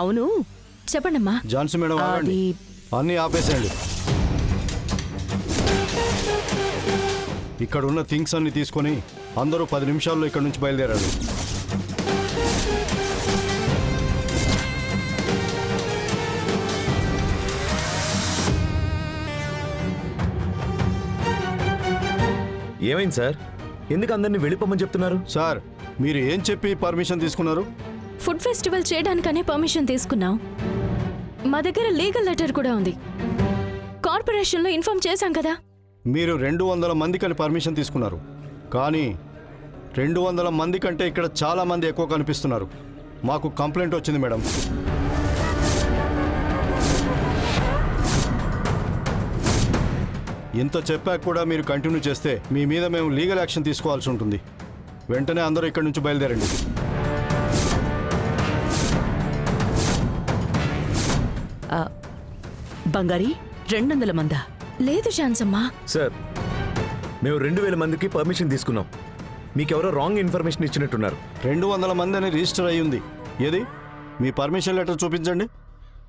అవును చెప్పండమ్మా. ఝాన్సీ మేడం ఆగండి. అది అన్నీ ఆపేసేయండి. ఇక్కడ ఉన్న థింగ్స్ అన్ని తీసుకొని అందరూ 10 నిమిషాల్లో ఇక్కడ నుంచి బయలుదేరారు. ఏమైంది సార్? ఎందుకు అందరినీ వెళ్ళిపోమని చెప్తున్నారు? సార్ మీరు ఏం చెప్పి పర్మిషన్ తీసుకున్నారు? ఫుడ్ ఫెస్టివల్ చేయడానికనే పర్మిషన్ తీసుకున్నాం. మా దగ్గర లీగల్ లెటర్ కూడా ఉంది. కార్పొరేషన్లో ఇన్ఫార్మ్ చేశాం కదా. మీరు 200 మందికని పర్మిషన్ తీసుకున్నారు, కానీ 200 మంది కంటే ఇక్కడ చాలా మంది ఎక్కువ కనిపిస్తున్నారు. మాకు కంప్లైంట్ వచ్చింది మేడం. ఇంత చెప్పాక కూడా మీరు కంటిన్యూ చేస్తే మీ మీద మేము లీగల్ యాక్షన్ తీసుకోవాల్సి ఉంటుంది. వెంటనే అందరూ ఇక్కడి నుంచి బయలుదేరండి. బంగారి 200 మందా? లేదు ఝాన్సమ్మా. సార్ మేము 2000 మందికి పర్మిషన్ తీసుకున్నాం. మీకెవరో రాంగ్ ఇన్ఫర్మేషన్ ఇచ్చినట్టున్నారు. 200 మంది అని రిజిస్టర్ అయ్యి ఉంది. ఏది మీ పర్మిషన్ లెటర్ చూపించండి.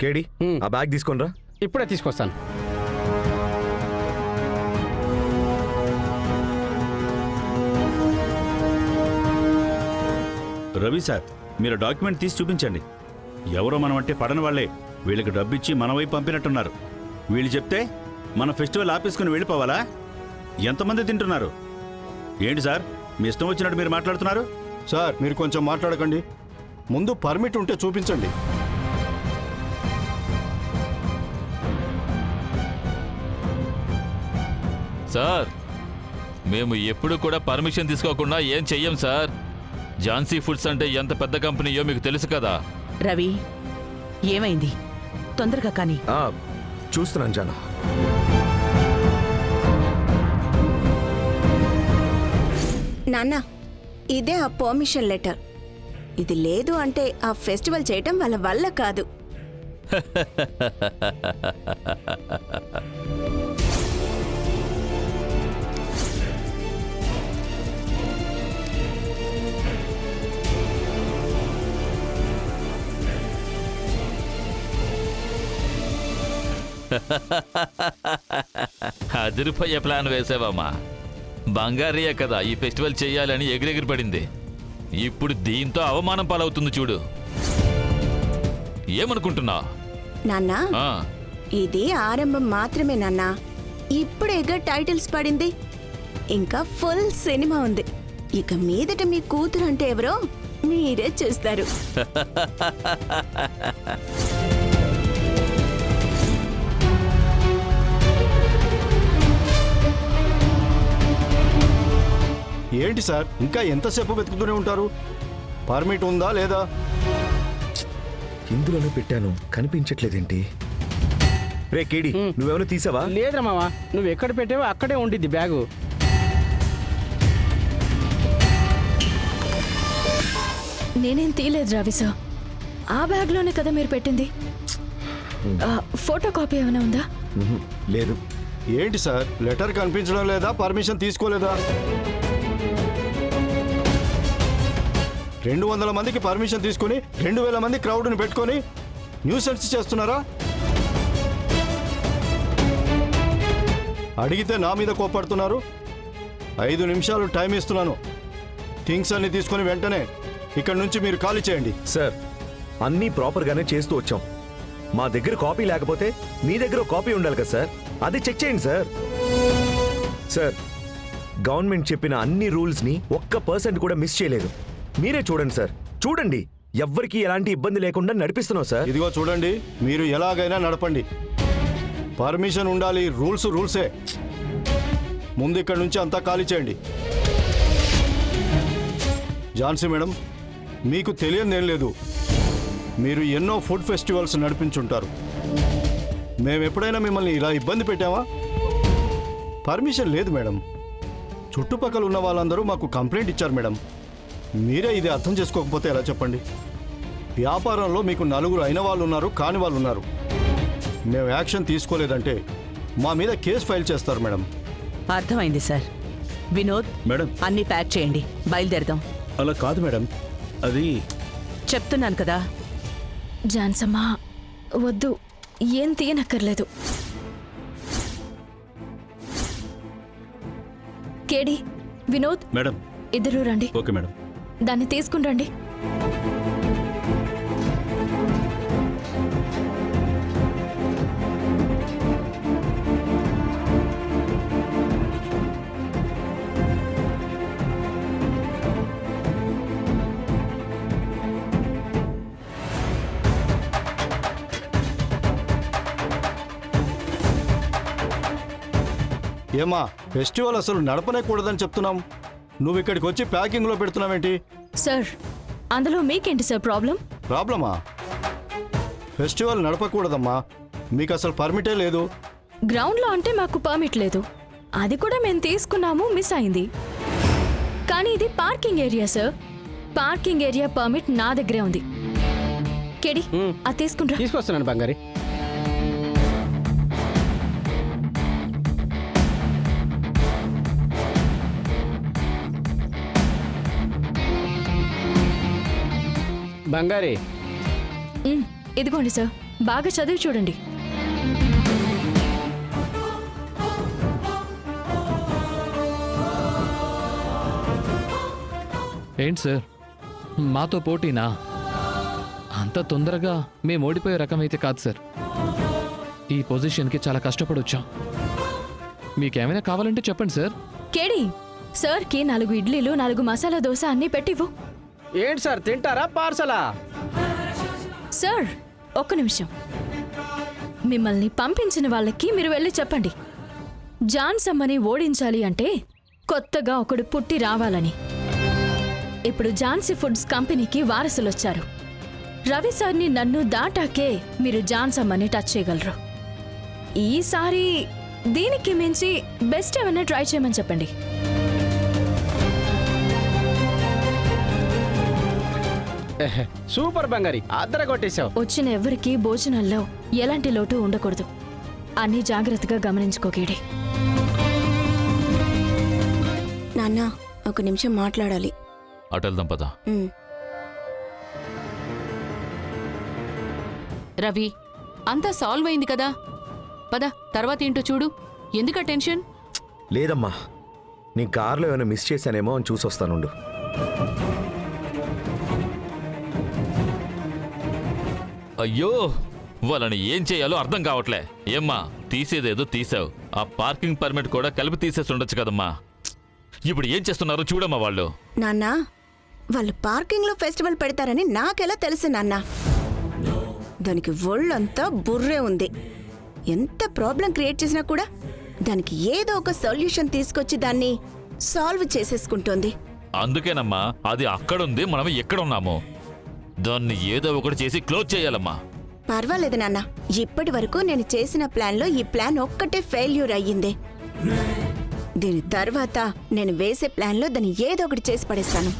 కేడి ఆ బ్యాగ్ తీసుకొనిరా. ఇప్పుడే తీసుకొస్తాను. రవి సార్, మీరు డాక్యుమెంట్ తీసి చూపించండి. ఎవరో మనం అంటే పడని వాళ్ళే వీళ్ళకి డబ్బిచ్చి మన వైపు పంపినట్టున్నారు. వీళ్ళు చెప్తే మన ఫెస్టివల్ ఆపేసుకుని వెళ్ళిపోవాలా? ఎంతమంది తింటున్నారు? ఏంటి సార్ మీ ఇష్టం వచ్చినట్టు మీరు మాట్లాడుతున్నారు? సార్ మీరు కొంచెం మాట్లాడకండి. ముందు పర్మిట్ ఉంటే చూపించండి. సార్ మేము ఎప్పుడు కూడా పర్మిషన్ తీసుకోకుండా ఏం చెయ్యం సార్. ఝాన్సీ ఫుడ్స్ అంటే ఎంత పెద్ద కంపెనీయో మీకు తెలుసు కదా. రవి ఏమైంది? తొందరగా కానీ. చూస్తున్నాను జానా. నాన్న, ఇదే ఆ పర్మిషన్ లెటర్. ఇది లేదు అంటే ఆ ఫెస్టివల్ చేయటం వాళ్ళ వల్ల కాదు. అదిరిపోయే ప్లాన్ వేసావమ్మా. బంగారియే కదా ఈ ఫెస్టివల్ చేయాలని ఎగిరెగిరి పడింది. ఇప్పుడు దీంతో అవమానం పాలవుతుంది చూడు. ఏమనుకుంటున్నా? నాన్న, ఇది ఆరంభం మాత్రమే నాన్న. ఇప్పుడేగా టైటిల్స్ పడింది. ఇంకా ఫుల్ సినిమా ఉంది. ఇక మీదట మీ కూతురు అంటే ఎవరో మీరే చూస్తారు. ఏంటి సార్ ఇంకా ఎంతసేపు వెతుకుతూనే ఉంటారు? పర్మిట్ ఉందా లేదా? ఇందులోనే పెట్టాను, కనిపించట్లేదేంటి? రే కేడి, నువ్వేమైనా తీసావా? లేదురా మావా, నువ్వు ఎక్కడ పెట్టావో అక్కడే ఉండిద్ది బ్యాగు. నేనేం తీయలేదు రవి సార్. ఆ బ్యాగ్లోనే కదా మీరు పెట్టింది. ఫోటో కాపీ ఏమైనా ఉందా? లేదు. ఏంటి సార్ లెటర్ కనిపించడం లేదా? పర్మిషన్ తీసుకోలేదా? 200 మందికి పర్మిషన్ తీసుకుని 2000 మంది క్రౌడ్ని పెట్టుకొని న్యూసెన్స్ చేస్తున్నారా? అడిగితే నా మీద కోపడుతున్నారు. 5 నిమిషాలు టైం ఇస్తున్నాను. థింగ్స్ అన్ని తీసుకొని వెంటనే ఇక్కడ నుంచి మీరు ఖాళీ చేయండి. సార్ అన్నీ ప్రాపర్గానే చేస్తూ వచ్చాం. మా దగ్గర కాపీ లేకపోతే మీ దగ్గర కాపీ ఉండాలి కదా సార్. అది చెక్ చేయండి సార్. సార్ గవర్నమెంట్ చెప్పిన అన్ని రూల్స్ని 1% కూడా మిస్ చేయలేదు. మీరే చూడండి సార్, చూడండి. ఎవ్వరికి ఎలాంటి ఇబ్బంది లేకుండా నడిపిస్తున్నాం సార్. ఇదిగో చూడండి, మీరు ఎలాగైనా నడపండి. పర్మిషన్ ఉండాలి. రూల్స్ రూల్సే. ముందు ఇక్కడ నుంచి అంతా ఖాళీ చేయండి. ఝాన్సీ మేడం, మీకు తెలియదేం లేదు. మీరు ఎన్నో ఫుడ్ ఫెస్టివల్స్ నడిపించుంటారు. మేము ఎప్పుడైనా మిమ్మల్ని ఇలా ఇబ్బంది పెట్టామా? పర్మిషన్ లేదు మేడం. చుట్టుపక్కల ఉన్న వాళ్ళందరూ మాకు కంప్లైంట్ ఇచ్చారు మేడం. మీరే ఇది అర్థం చేసుకోకపోతే ఎలా చెప్పండి? వ్యాపారంలో మీకు 4 అయిన వాళ్ళు ఉన్నారు, కాని వాళ్ళు ఉన్నారు. మేము యాక్షన్ తీసుకోలేదంటే మా మీద కేసు ఫైల్ చేస్తారు మేడం. అర్థమైంది సార్. వినోద్ మేడం, అన్ని ప్యాక్ చేయండి, బయలుదేరదాం. అలా కాదు మేడం, అది చెప్తున్నాను కదా. జాన్సమ్మా వద్దు, ఏం తీయనక్కర్లేదు. కేడి, వినోద్, మేడం. ఇద్దరు రండి. Okay madam. దాన్ని తీసుకుని రండి. ఏమా ఫెస్టివల్ అసలు నడపనే కూడదని చెప్తున్నాం, నువ్వు ఇక్కడికి వచ్చి ప్యాకింగ్లో పెడుతున్నావేంటి? సార్, అందులో మీకేంటి సార్ ప్రాబ్లం? ప్రాబ్లమా? ఫెస్టివల్ నడపకూడదమ్మా, మీకు అసలు పర్మిటే లేదు. గ్రౌండ్లో అంటే మాకు పర్మిట్ లేదు, అది కూడా మేము తీసుకున్నాము, మిస్ అయింది. కానీ ఇది parking area sir, parking area permit నా దగ్గరే ఉంది. కేడి, అది తీసుకుంటా. తీసుకొస్తున్నాను బంగారి. బంగారి, ఇదిగోండి సార్, బాగా చదివి చూడండి. ఏంటి సార్, మాతో పోటీనా? అంత తొందరగా మేము ఓడిపోయే రకం అయితే కాదు సార్. ఈ పొజిషన్కి చాలా కష్టపడి వచ్చాం. మీకేమైనా కావాలంటే చెప్పండి సార్. కేడి, సార్కి 4 ఇడ్లీలు 4 మసాలా దోశ అన్నీ పెట్టివ్వు. ఏంటి సార్, తింటారా పార్సలా? సార్, ఒక్క నిమిషం. మిమ్మల్ని పంపించిన వాళ్ళకి మీరు వెళ్ళి చెప్పండి, జాన్సమ్మని ఓడించాలి అంటే కొత్తగా ఒకడు పుట్టి రావాలని. ఇప్పుడు ఝాన్సీ ఫుడ్స్ కంపెనీకి వారసులొచ్చారు. రవి సార్ని నన్ను దాటాకే మీరు జాన్సమ్మని టచ్ చేయగలరు. ఈసారి దీనికి మించి బెస్ట్ ఏమైనా ట్రై చేయమని చెప్పండి. సూపర్ బంగారి, అద్దర కొట్టేశావు. వచ్చిన ఎవరికి భోజనాల్లో ఎలాంటి లోటు ఉండకూడదు, అన్నీ జాగ్రత్తగా గమనించుకోకేడి. నాన్న, ఒక నిమిషం మాట్లాడాలి. అటెళ్దాం పద. రవి, అంతా సాల్వ్ అయింది కదా, పద తర్వాత ఏంటో చూడు. ఎందుక టెన్షన్? లేదమ్మా, నీ కార్లో ఏమైనా మిస్ చేశానేమో అని చూసొస్తానుండు. అయ్యో, వాళ్ళని ఏం చేయాలో అర్థం కావట్లే. ఏమ్మా, తీసేదేదో తీసావు, ఆ పార్కింగ్ పర్మిట్ కూడా కలిపి తీసేసి ఉండొచ్చు కదమ్మా. ఇప్పుడు ఏం చేస్తున్నారో చూడమ్మా వాళ్ళు. నాన్న, వాళ్ళు పార్కింగ్లో ఫెస్టివల్ పెడతారని నాకెలా తెలుసు నాన్న? దానికి ఒళ్ళంతా బుర్రే ఉంది. ఎంత ప్రాబ్లం క్రియేట్ చేసినా కూడా దానికి ఏదో ఒక సొల్యూషన్ తీసుకొచ్చి దాన్ని సాల్వ్ చేసేసుకుంటోంది. అందుకేనమ్మా అది అక్కడుంది, మనం ఎక్కడున్నాము. దాన్ని ఏదో ఒకటి చేసి క్లోజ్ చేయాలమ్మా. పర్వాలేదు నాన్న, ఇప్పటి వరకు నేను చేసిన ప్లాన్లో ఈ ప్లాన్ ఒక్కటే ఫెయిల్యూర్ అయ్యింది. దీని తర్వాత నేను వేసే ప్లాన్లో దాన్ని ఏదో ఒకటి చేసి పడేస్తాను.